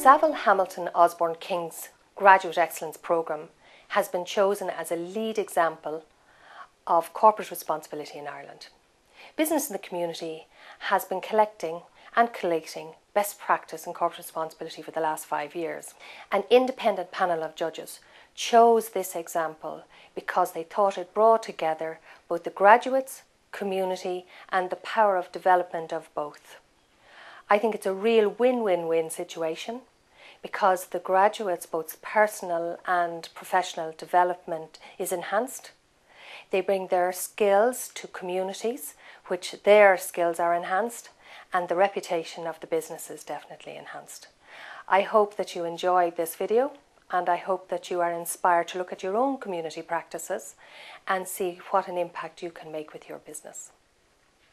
Savill Hamilton Osborne King's Graduate Excellence Programme has been chosen as a lead example of corporate responsibility in Ireland. Business in the community has been collecting and collating best practice in corporate responsibility for the last 5 years. An independent panel of judges chose this example because they thought it brought together both the graduates, community and the power of development of both. I think it's a real win-win-win situation because the graduates' both personal and professional development is enhanced. They bring their skills to communities, which their skills are enhanced, and the reputation of the business is definitely enhanced. I hope that you enjoyed this video, and I hope that you are inspired to look at your own community practices and see what an impact you can make with your business.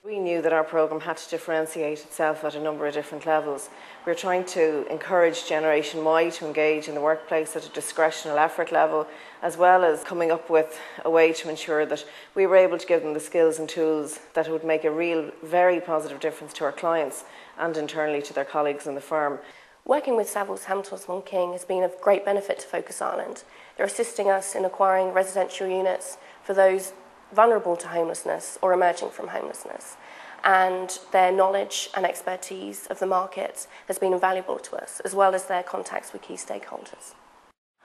We knew that our programme had to differentiate itself at a number of different levels. We're trying to encourage Generation Y to engage in the workplace at a discretional effort level, as well as coming up with a way to ensure that we were able to give them the skills and tools that would make a real, very positive difference to our clients and internally to their colleagues in the firm. Working with Savills Hamilton Osborne King has been of great benefit to Focus Ireland. They're assisting us in acquiring residential units for those vulnerable to homelessness or emerging from homelessness, and their knowledge and expertise of the market has been invaluable to us, as well as their contacts with key stakeholders.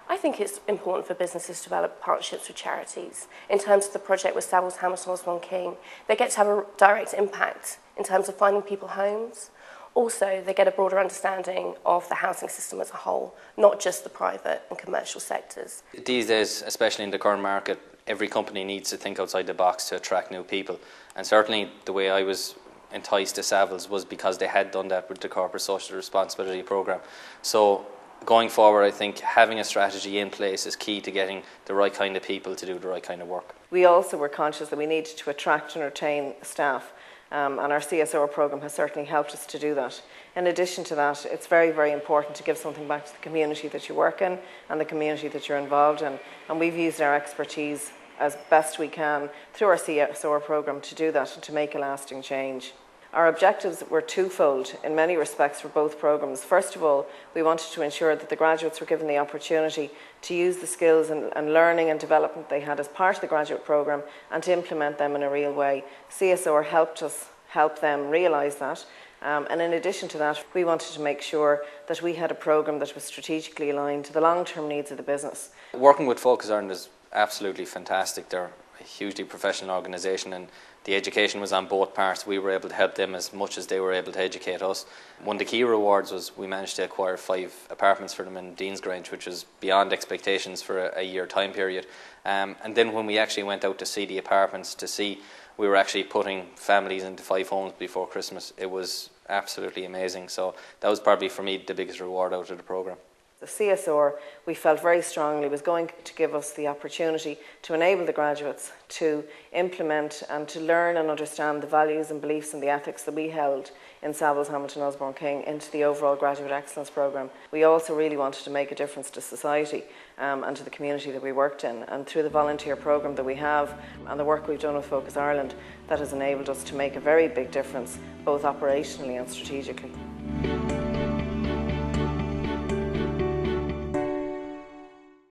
I think it's important for businesses to develop partnerships with charities. In terms of the project with Savills Hamilton Osborne King, they get to have a direct impact in terms of finding people homes. Also, they get a broader understanding of the housing system as a whole, not just the private and commercial sectors. These days, especially in the current market, every company needs to think outside the box to attract new people. And certainly the way I was enticed to Savills was because they had done that with the Corporate Social Responsibility Programme. So going forward, I think having a strategy in place is key to getting the right kind of people to do the right kind of work. We also were conscious that we needed to attract and retain staff. And our CSR programme has certainly helped us to do that. In addition to that, it's very, very important to give something back to the community that you work in and the community that you're involved in. And we've used our expertise as best we can through our CSR programme to do that and to make a lasting change. Our objectives were twofold in many respects for both programmes. First of all, we wanted to ensure that the graduates were given the opportunity to use the skills and learning and development they had as part of the graduate programme and to implement them in a real way. CSR helped us help them realise that. And in addition to that, we wanted to make sure that we had a programme that was strategically aligned to the long-term needs of the business. Working with Focus Ireland is absolutely fantastic. They're a hugely professional organisation and the education was on both parts. We were able to help them as much as they were able to educate us. One of the key rewards was we managed to acquire 5 apartments for them in Deansgrange, which was beyond expectations for a year time period. And then when we actually went out to see the apartments, to see we were actually putting families into 5 homes before Christmas, it was absolutely amazing. So that was probably for me the biggest reward out of the programme. The CSR, we felt very strongly, was going to give us the opportunity to enable the graduates to implement and to learn and understand the values and beliefs and the ethics that we held in Savills Hamilton Osborne King into the overall Graduate Excellence Programme. We also really wanted to make a difference to society and to the community that we worked in. And through the volunteer programme that we have and the work we've done with Focus Ireland, that has enabled us to make a very big difference, both operationally and strategically.